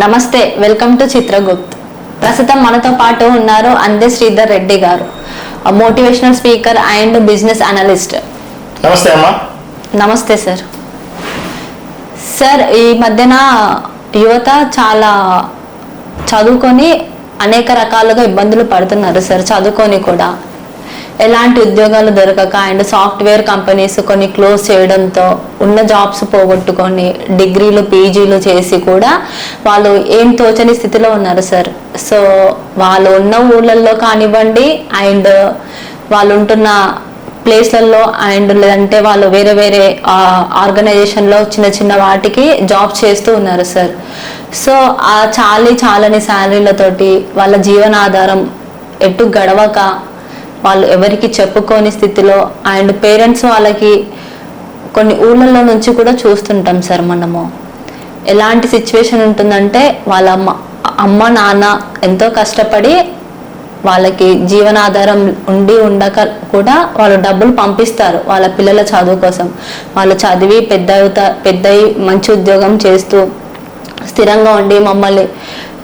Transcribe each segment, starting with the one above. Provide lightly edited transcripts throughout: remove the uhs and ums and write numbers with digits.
నమస్తే, welcome to Chitragupt. ప్రస్తుతం మనతో పాటు ఉన్నారు అందే శ్రీధర్ రెడ్డి గారు, motivational speaker and business analyst. నమస్తే అమ్మా. నమస్తే సార్. సార్, ఈ మధ్యన యువత చాలా చదువుకొని అనేక రకాలుగా ఇబ్బందులు పడుతున్నారు సార్. చదువుకొని కూడా ఎలాంటి ఉద్యోగాలు దొరకక అండ్ సాఫ్ట్వేర్ కంపెనీస్ కొన్ని క్లోజ్ చేయడంతో ఉన్న జాబ్స్ పోగొట్టుకొని డిగ్రీలు పీజీలు చేసి కూడా వాళ్ళు ఏం తోచని స్థితిలో ఉన్నారు సార్. సో వాళ్ళు ఉన్న ఊళ్ళల్లో కానివ్వండి అండ్ వాళ్ళు ఉంటున్న ప్లేస్లలో అండ్ లేదంటే వాళ్ళు వేరే వేరే ఆర్గనైజేషన్లో చిన్న చిన్న వాటికి జాబ్ చేస్తూ ఉన్నారు సార్. సో ఆ చాలని శాలరీలతోటి వాళ్ళ జీవనాధారం ఎటు గడవక వాళ్ళు ఎవరికి చెప్పుకోని స్థితిలో అండ్ పేరెంట్స్ వాళ్ళకి కొన్ని ఊళ్ళల్లో నుంచి కూడా చూస్తుంటాం సార్. మనము ఎలాంటి సిచ్యువేషన్ ఉంటుందంటే వాళ్ళ అమ్మ నాన్న ఎంతో కష్టపడి వాళ్ళకి జీవనాధారం ఉండక కూడా వాళ్ళు డబ్బులు పంపిస్తారు వాళ్ళ పిల్లల చదువు కోసం. వాళ్ళు చదివి పెద్దయి మంచి ఉద్యోగం చేస్తూ స్థిరంగా ఉండి మమ్మల్ని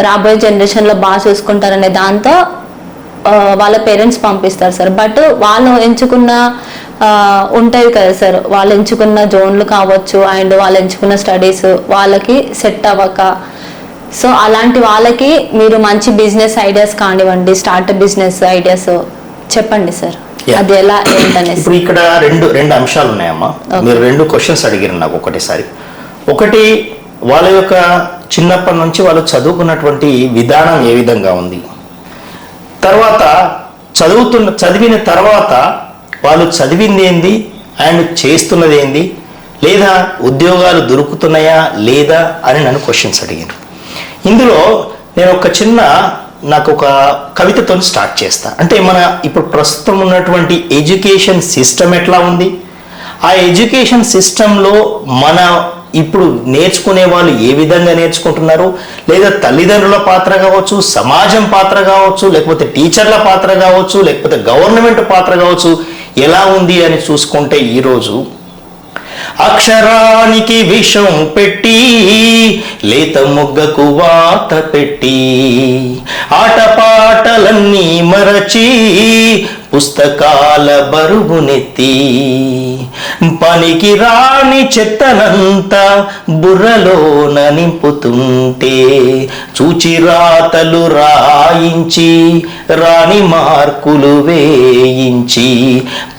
రాబోయే జనరేషన్లో బాగా చూసుకుంటారనే దాంతో వాళ్ళ పేరెంట్స్ పంపిస్తారు సార్. బట్ వాళ్ళు ఎంచుకున్న ఉంటాయి కదా సార్, వాళ్ళు ఎంచుకున్న జోన్లు కావచ్చు అండ్ వాళ్ళు ఎంచుకున్న స్టడీస్ వాళ్ళకి సెట్ అవ్వక, సో అలాంటి వాళ్ళకి మీరు మంచి బిజినెస్ ఐడియాస్ కానివ్వండి, స్టార్ట్అప్ బిజినెస్ ఐడియాస్ చెప్పండి సార్. అది ఎలా ఏంటనేసి. ఇప్పుడు ఇక్కడ రెండు అంశాలు ఉన్నాయమ్మా. మీరు రెండు క్వశ్చన్స్ అడిగారు నాకు ఒకటేసారి. ఒకటి, వాళ్ళ యొక్క చిన్నప్పటి నుంచి వాళ్ళు చదువుకున్నటువంటి విధానం ఏ విధంగా ఉంది, తర్వాత చదివిన తర్వాత వాళ్ళు చదివింది ఏంది అండ్ చేస్తున్నది ఏంది, లేదా ఉద్యోగాలు దొరుకుతున్నాయా లేదా అని నన్ను క్వశ్చన్స్ అడిగారు. ఇందులో నేను నాకు ఒక కవితతో స్టార్ట్ చేస్తా. అంటే మన ఇప్పుడు ప్రస్తుతం ఉన్నటువంటి ఎడ్యుకేషన్ సిస్టమ్ ఎట్లా ఉంది, ఆ ఎడ్యుకేషన్ సిస్టంలో మన ఇప్పుడు నేర్చుకునే వాళ్ళు ఏ విధంగా నేర్చుకుంటున్నారు, లేదా తల్లిదండ్రుల పాత్ర కావచ్చు, సమాజం పాత్ర కావచ్చు, లేకపోతే టీచర్ల పాత్ర కావచ్చు, లేకపోతే గవర్నమెంట్ పాత్ర కావచ్చు, ఎలా ఉంది అని చూసుకుంటే ఈరోజు అక్షరానికి విషం పెట్టి లేత మొగ్గకు వాత పెట్టి ఆటపాటలన్నీ మరచి పుస్తకాల బరువునెత్తి పనికి రాని చెత్తనంతా బుర్రలోన నింపుతుంటే చూచి రాతలు రాయించి రాని మార్కులు వేయించి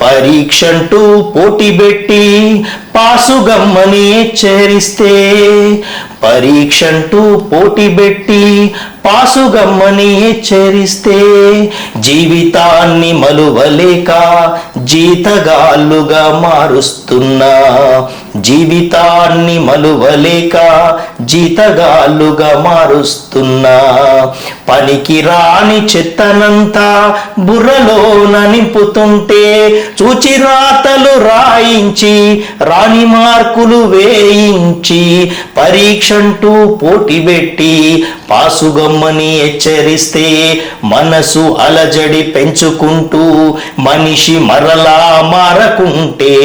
పరీక్షంటూ పోటీ పెట్టి పాసుగమ్మని హెచ్చరిస్తే పరీక్షంటూ పోటీ పెట్టి పాసుగమ్మని హెచ్చరిస్తే జీవితాన్ని మలువలేక జీతగాళ్ళుగా మారుస్తున్నా, జీవితాన్ని మలువలేక జీతగాళ్ళుగా మారుస్తున్నా పనికి రాని చెత్తనంతా బుర్రలోన నింపుతుంటే చూచి రాతలు రాయించి రాని మార్కులు వేయించి పరీక్షంటూ పోటీ పెట్టి పాసుగమ్మని హెచ్చరిస్తే మనసు అలజడి పెంచుకుంటూ మనిషి మరలా మారకుంటే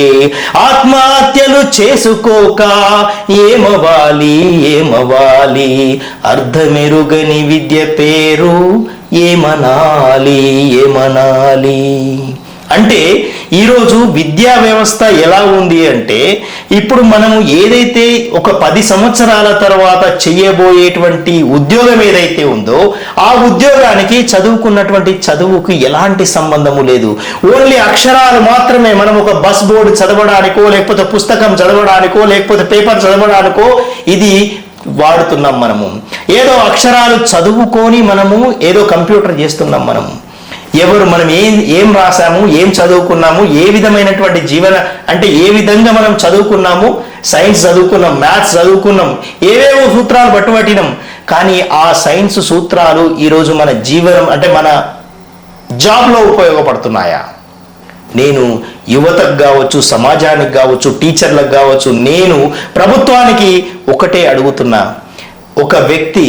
ఆత్మహత్యలు చేసుకోక ఏమవాలి అర్థమెరుగని విద్య పేరు ఏమనాలి. అంటే ఈరోజు విద్యా వ్యవస్థ ఎలా ఉంది అంటే, ఇప్పుడు మనము ఏదైతే ఒక 10 సంవత్సరాల తర్వాత చేయబోయేటువంటి ఉద్యోగం ఏదైతే ఉందో ఆ ఉద్యోగానికి చదువుకున్నటువంటి చదువుకు ఎలాంటి సంబంధము లేదు. ఓన్లీ అక్షరాలు మాత్రమే. మనం ఒక బస్ బోర్డు చదవడానికో, లేకపోతే పుస్తకం చదవడానికో, లేకపోతే పేపర్ చదవడానికో ఇది వాడుతున్నాం. మనము ఏదో అక్షరాలు చదువుకొని మనము ఏదో కంప్యూటర్ చేస్తున్నాం. మనం ఏం రాసాము, ఏం చదువుకున్నాము, ఏ విధమైనటువంటి అంటే ఏ విధంగా మనం చదువుకున్నాము, సైన్స్ చదువుకున్నాం, మ్యాథ్స్ చదువుకున్నాం, ఏవేవో సూత్రాలు పట్టుబట్టినాం. కానీ ఆ సైన్స్ సూత్రాలు ఈరోజు మన జీవనం అంటే మన జాబ్లో ఉపయోగపడుతున్నాయా? నేను యువతకు కావచ్చు, సమాజానికి కావచ్చు, టీచర్లకు కావచ్చు, నేను ప్రభుత్వానికి ఒకటే అడుగుతున్నా. ఒక వ్యక్తి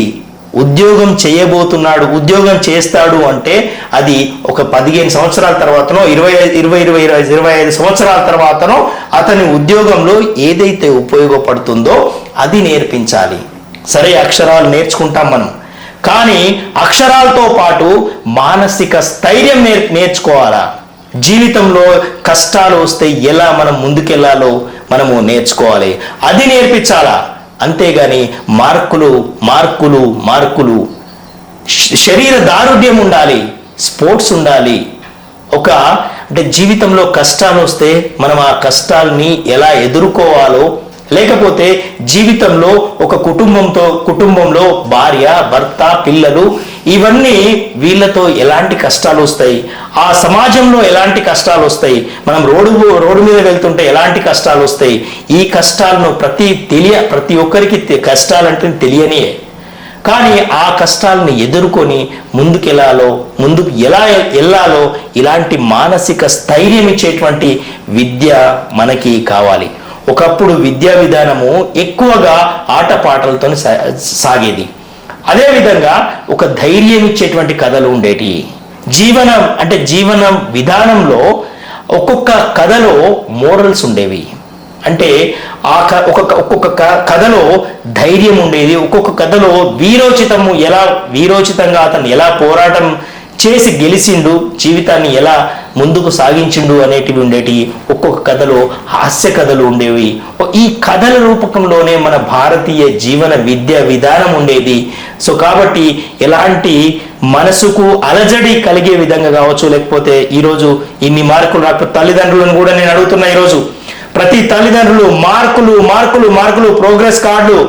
ఉద్యోగం చేయబోతున్నాడు, ఉద్యోగం చేస్తాడు అంటే అది ఒక 15 సంవత్సరాల తర్వాతనో 25 సంవత్సరాల తర్వాతనో అతని ఉద్యోగంలో ఏదైతే ఉపయోగపడుతుందో అది నేర్పించాలి. సరే అక్షరాలు నేర్చుకుంటాం మనం, కానీ అక్షరాలతో పాటు మానసిక స్థైర్యం నేర్చుకోవాలా. జీవితంలో కష్టాలు వస్తే ఎలా మనం ముందుకెళ్లాలో మనము నేర్చుకోవాలి, అది నేర్పించాలా. అంతేగాని మార్కులు మార్కులు మార్కులు. శరీర దారుఢ్యం ఉండాలి, స్పోర్ట్స్ ఉండాలి. అంటే జీవితంలో కష్టాలు వస్తే మనం ఆ కష్టాలని ఎలా ఎదుర్కోవాలో, లేకపోతే జీవితంలో ఒక కుటుంబంలో భార్య, భర్త, పిల్లలు, ఇవన్నీ వీళ్ళతో ఎలాంటి కష్టాలు వస్తాయి, ఆ సమాజంలో ఎలాంటి కష్టాలు వస్తాయి, మనం రోడ్డు మీద వెళ్తుంటే ఎలాంటి కష్టాలు వస్తాయి, ఈ కష్టాలను ప్రతి ఒక్కరికి కష్టాలంటే తెలియనియే. కానీ ఆ కష్టాలను ఎదుర్కొని ముందుకు ఎలా వెళ్ళాలో ఇలాంటి మానసిక స్థైర్యం ఇచ్చేటువంటి విద్య మనకి కావాలి. ఒకప్పుడు విద్యా విధానము ఎక్కువగా ఆటపాటలతో సాగేది. అదేవిధంగా ఒక ధైర్యం ఇచ్చేటువంటి కథలు ఉండేటి. జీవన విధానంలో ఒక్కొక్క కథలో మోరల్స్ ఉండేవి. అంటే ఒక్కొక్క కథలో ధైర్యం ఉండేది, ఒక్కొక్క కథలో వీరోచితంగా అతను ఎలా పోరాటం చేసి గెలిచిండు, జీవితాన్ని ఎలా ముందుకు సాగించిండు అనేటివి ఉండేటి. ఒక్కొక్క కథలో హాస్య కథలు ఉండేవి. ఈ కథల రూపకంలోనే మన భారతీయ జీవన విద్యా విధానం ఉండేది. సో కాబట్టి ఎలాంటి మనసుకు అలజడి కలిగే విధంగా కావచ్చు, లేకపోతే ఈరోజు ఇన్ని మార్కులు రాకపోతే తల్లిదండ్రులను కూడా నేను అడుగుతున్నా, ఈరోజు ప్రతి తల్లిదండ్రులు మార్కులు ప్రోగ్రెస్ కార్డులు,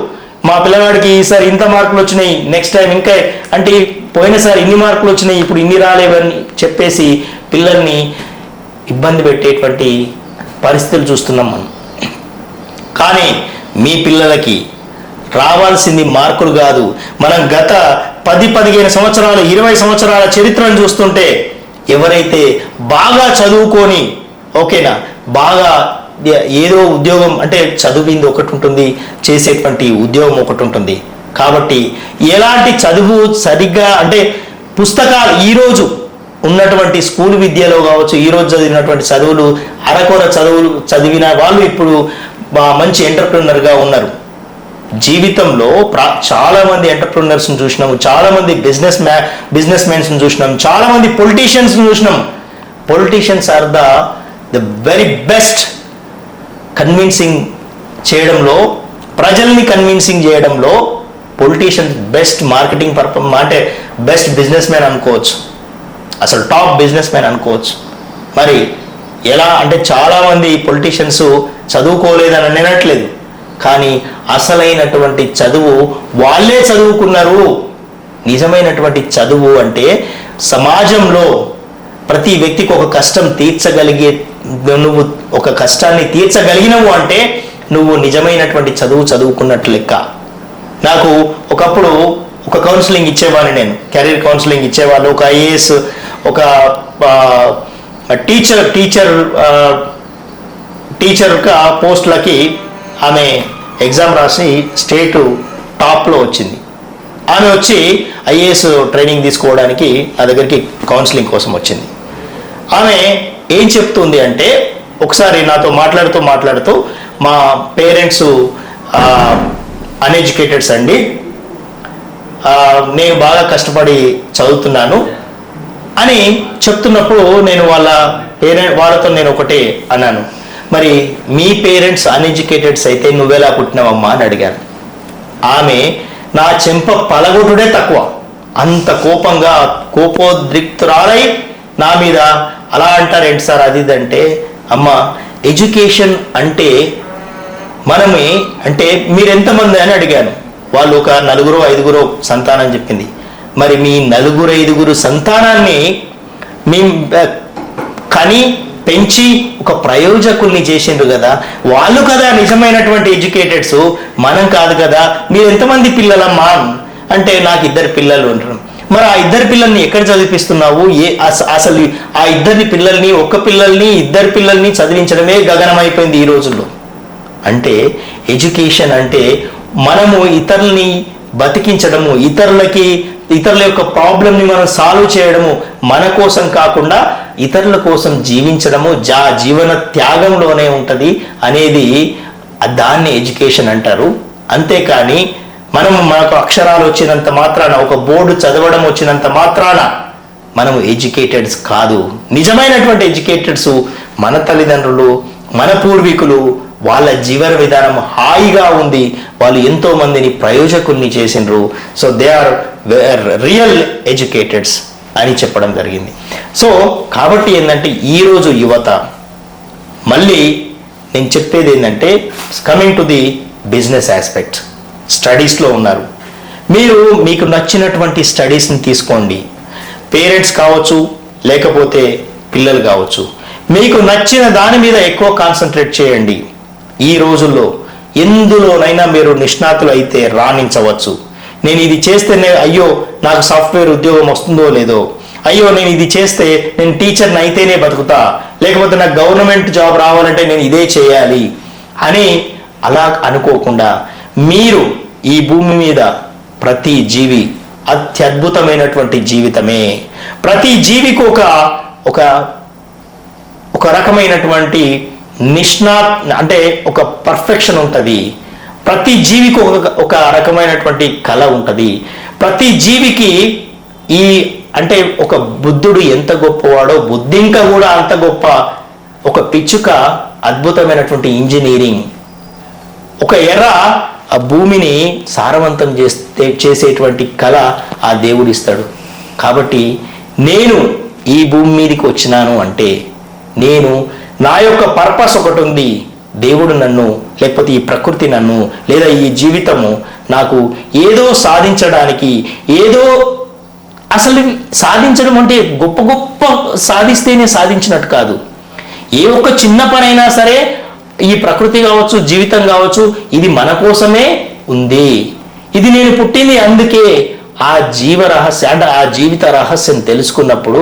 మా పిల్లవాడికి ఈసారి ఇంత మార్కులు వచ్చినాయి, నెక్స్ట్ టైం ఇంకా, అంటే పోయినసారి ఇన్ని మార్కులు వచ్చినాయి, ఇప్పుడు ఇన్ని రాలేవని చెప్పేసి పిల్లల్ని ఇబ్బంది పెట్టేటువంటి పరిస్థితులు చూస్తున్నాం మనం. కానీ మీ పిల్లలకి రావాల్సింది మార్కులు కాదు. మనం గత 10-15 సంవత్సరాలు 20 సంవత్సరాల చరిత్రను చూస్తుంటే ఎవరైతే బాగా చదువుకొని ఓకేనా, బాగా ఏదో ఉద్యోగం, అంటే చదివింది ఒకటి ఉంటుంది, చేసేటువంటి ఉద్యోగం ఒకటి ఉంటుంది. కాబట్టి ఎలాంటి చదువు సరిగ్గా, అంటే పుస్తకాలు ఈరోజు ఉన్నటువంటి స్కూల్ విద్యలో కావచ్చు, ఈరోజు చదివినటువంటి చదువులు అరకొర చదివిన వాళ్ళు ఇప్పుడు మంచి ఎంటర్ప్రెన్యూర్గా ఉన్నారు. జీవితంలో చాలా మంది ఎంటర్ప్రెన్యూర్స్ని చూసినాము, చాలా మంది బిజినెస్ మ్యాన్స్ని చూసినాం, చాలా మంది పొలిటీషియన్స్ని చూసినాం. Politicians are the very best convincing చేయడంలో, ప్రజల్ని కన్విన్సింగ్ చేయడంలో పొలిటీషియన్స్ బెస్ట్ మార్కెటింగ్ అంటే బెస్ట్ బిజినెస్ మ్యాన్ అనుకోవచ్చు, అసలు టాప్ బిజినెస్ మ్యాన్ అనుకోవచ్చు. మరి ఎలా అంటే చాలామంది పొలిటీషియన్స్ చదువుకోలేదని అనట్లేదు, కానీ అసలైనటువంటి చదువు వాళ్ళే చదువుకున్నారు. నిజమైనటువంటి చదువు అంటే సమాజంలో ప్రతి వ్యక్తికి ఒక కష్టం నువ్వు ఒక కష్టాన్ని తీర్చగలిగినవు అంటే నువ్వు నిజమైనటువంటి చదువుకున్నట్లు లెక్క. నాకు ఒకప్పుడు ఒక కౌన్సిలింగ్ ఇచ్చేవాడిని, నేను కెరీర్ కౌన్సిలింగ్ ఇచ్చేవాళ్ళు. ఒక ఐఏఎస్, ఒక టీచర్గా పోస్టులకి ఆమె ఎగ్జామ్ రాసి స్టేట్ టాప్లో వచ్చింది. ఆమె వచ్చి ఐఏఎస్ ట్రైనింగ్ తీసుకోవడానికి నా దగ్గరికి కౌన్సిలింగ్ కోసం వచ్చింది. ఆమె ఏం చెప్తుంది అంటే, ఒకసారి నాతో మాట్లాడుతూ మా పేరెంట్స్ అన్ఎడ్యుకేటెడ్స్ అండి, నేను బాగా కష్టపడి చదువుతున్నాను అని చెప్తున్నప్పుడు నేను వాళ్ళతో నేను ఒకటే అన్నాను, మరి మీ పేరెంట్స్ అన్ఎడ్యుకేటెడ్స్ అయితే నువ్వెలా పుట్టినావమ్మా అని అడిగాను. ఆమె నా చెంప పలగొట్టుడే తక్కువ, అంత కోపోద్రిక్తురాలై నా మీద అలా అంటారు ఏంటి సార్ అది ఇది అంటే, అమ్మ ఎడ్యుకేషన్ అంటే మనమే, అంటే మీరెంతమంది అని అడిగాను. వాళ్ళు ఒక 4-5 సంతానం చెప్పింది. మరి మీ 4-5 సంతానాన్ని మీ కని పెంచి ఒక ప్రయోజకుల్ని చేసిండ్రు కదా, వాళ్ళు కదా నిజమైనటువంటి ఎడ్యుకేటెడ్స్, మనం కాదు కదా. మీరు ఎంతమంది పిల్లలమ్మా అంటే నాకు 2 పిల్లలు అంటారు. మరి ఆ 2 పిల్లల్ని ఎక్కడ చదివిపిస్తున్నావు? అసలు ఆ 2 పిల్లల్ని, ఇద్దరు పిల్లల్ని చదివించడమే గగనమైపోయింది ఈ రోజుల్లో. అంటే ఎడ్యుకేషన్ అంటే మనము ఇతరుల్ని బతికించడము, ఇతరుల యొక్క ప్రాబ్లంని మనం సాల్వ్ చేయడము, మన కోసం కాకుండా ఇతరుల కోసం జీవించడము, జీవన త్యాగంలోనే ఉంటుంది అనేది, దాన్ని ఎడ్యుకేషన్ అంటారు. అంతేకాని మనకు అక్షరాలు వచ్చినంత మాత్రాన, ఒక బోర్డు చదవడం వచ్చినంత మాత్రాన మనము ఎడ్యుకేటెడ్స్ కాదు. నిజమైనటువంటి ఎడ్యుకేటెడ్స్ మన తల్లిదండ్రులు, మన పూర్వీకులు, వాళ్ళ జీవన విధానం హాయిగా ఉంది, వాళ్ళు ఎంతో మందిని ప్రయోజకుల్ని చేసిండ్రు. So they are real educateds అని చెప్పడం జరిగింది. సో కాబట్టి ఏంటంటే ఈరోజు యువత, మళ్ళీ నేను చెప్పేది ఏంటంటే, coming to the business aspect, స్టడీస్లో ఉన్నారు మీరు, మీకు నచ్చినటువంటి స్టడీస్ని తీసుకోండి. పేరెంట్స్ కావచ్చు, లేకపోతే పిల్లలు కావచ్చు, మీకు నచ్చిన దాని మీద ఎక్కువ కాన్సన్ట్రేట్ చేయండి. ఈ రోజుల్లో ఎందులోనైనా మీరు నిష్ణాతులు అయితే రాణించవచ్చు. నేను ఇది చేస్తేనే అయ్యో నాకు సాఫ్ట్వేర్ ఉద్యోగం వస్తుందో లేదో, అయ్యో నేను ఇది చేస్తే నేను టీచర్ని అయితేనే బతుకుతా, లేకపోతే నాకు గవర్నమెంట్ జాబ్ రావాలంటే నేను ఇదే చేయాలి అని అలా అనుకోకుండా, మీరు ఈ భూమి మీద ప్రతి జీవి అత్యద్భుతమైనటువంటి జీవితమే. ప్రతి జీవికి ఒక రకమైనటువంటి అంటే ఒక పర్ఫెక్షన్ ఉంటుంది. ప్రతి జీవికి ఒక రకమైనటువంటి కళ ఉంటుంది. ప్రతి జీవికి అంటే ఒక బుద్ధుడు ఎంత గొప్పవాడో, బుద్ధింక కూడా అంత గొప్ప. ఒక పిచ్చుక అద్భుతమైనటువంటి ఇంజనీరింగ్, ఒక ఎర్ర ఆ భూమిని సారవంతం చేసేటువంటి కళ ఆ దేవుడు ఇస్తాడు. కాబట్టి నేను ఈ భూమి మీదకి వచ్చినాను అంటే నేను, నా యొక్క పర్పస్ ఒకటి ఉంది. దేవుడు నన్ను, లేకపోతే ఈ ప్రకృతి నన్ను, లేదా ఈ జీవితము నాకు ఏదో సాధించడానికి, ఏదో అసలు సాధించడం అంటే గొప్ప గొప్ప సాధిస్తేనే సాధించినట్టు కాదు. ఏ ఒక్క చిన్న పనైనా సరే, ఈ ప్రకృతి కావచ్చు, జీవితం కావచ్చు, ఇది మన కోసమే ఉంది. ఇది నేను పుట్టింది అందుకే. ఆ జీవ రహస్యం అంటే ఆ జీవిత రహస్యం తెలుసుకున్నప్పుడు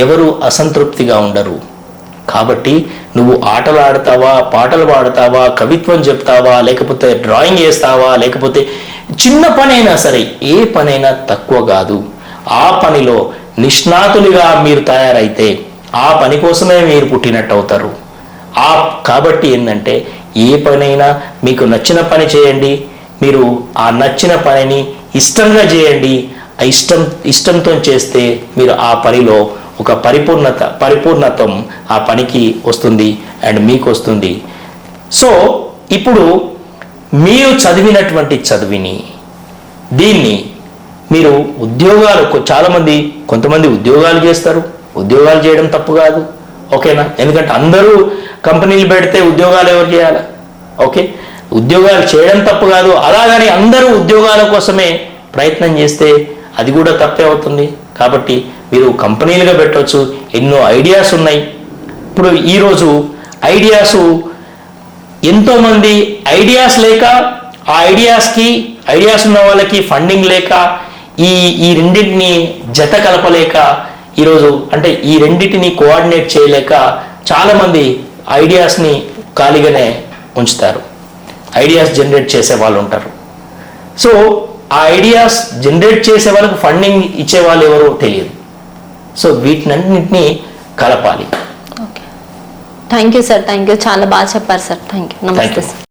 ఎవరు అసంతృప్తిగా ఉండరు. కాబట్టి నువ్వు ఆటలు ఆడతావా, పాటలు పాడతావా, కవిత్వం చెప్తావా, లేకపోతే డ్రాయింగ్ వేస్తావా, లేకపోతే చిన్న పనైనా సరే, ఏ పనైనా తక్కువ కాదు. ఆ పనిలో నిష్ణాతులుగా మీరు తయారైతే ఆ పని కోసమే మీరు పుట్టినట్టు అవుతారు. కాబట్టి ఏంటంటే, ఏ పనైనా మీకు నచ్చిన పని చేయండి. మీరు ఆ నచ్చిన పనిని ఇష్టంగా చేయండి. ఆ ఇష్టంతో చేస్తే మీరు ఆ పనిలో ఒక పరిపూర్ణత్వం ఆ పనికి వస్తుంది అండ్ మీకు వస్తుంది. సో ఇప్పుడు మీరు చదివినటువంటి చదివిని దీన్ని మీరు ఉద్యోగాలు, కొంతమంది ఉద్యోగాలు చేస్తారు. ఉద్యోగాలు చేయడం తప్పు కాదు, ఓకేనా? ఎందుకంటే అందరూ కంపెనీలు పెడితే ఉద్యోగాలు ఎవరు చేయాలి? ఓకే, ఉద్యోగాలు చేయడం తప్పు కాదు. అలాగని అందరూ ఉద్యోగాల కోసమే ప్రయత్నం చేస్తే అది కూడా తప్పే అవుతుంది. కాబట్టి మీరు కంపెనీలుగా పెట్టవచ్చు. ఎన్నో ఐడియాస్ ఉన్నాయి. ఇప్పుడు ఈరోజు ఎంతోమంది ఐడియాస్ లేక, ఆ ఐడియాస్ ఉన్న వాళ్ళకి ఫండింగ్ లేక, ఈ రెండింటిని జత కలపలేక, ఈరోజు అంటే ఈ రెండింటిని కోఆర్డినేట్ చేయలేక చాలామంది ఐడియాస్ని ఖాళీగానే ఉంచుతారు. ఐడియాస్ జనరేట్ చేసే వాళ్ళు ఉంటారు. సో ఆ ఐడియాస్ జనరేట్ చేసే వాళ్ళకు ఫండింగ్ ఇచ్చే వాళ్ళు ఎవరో తెలియదు. సో వీటినన్నింటినీ కలపాలి. Okay, thank you sir, thank you, చాలా బాగా చెప్పారు సార్. థ్యాంక్ యూ, నమస్తే సార్.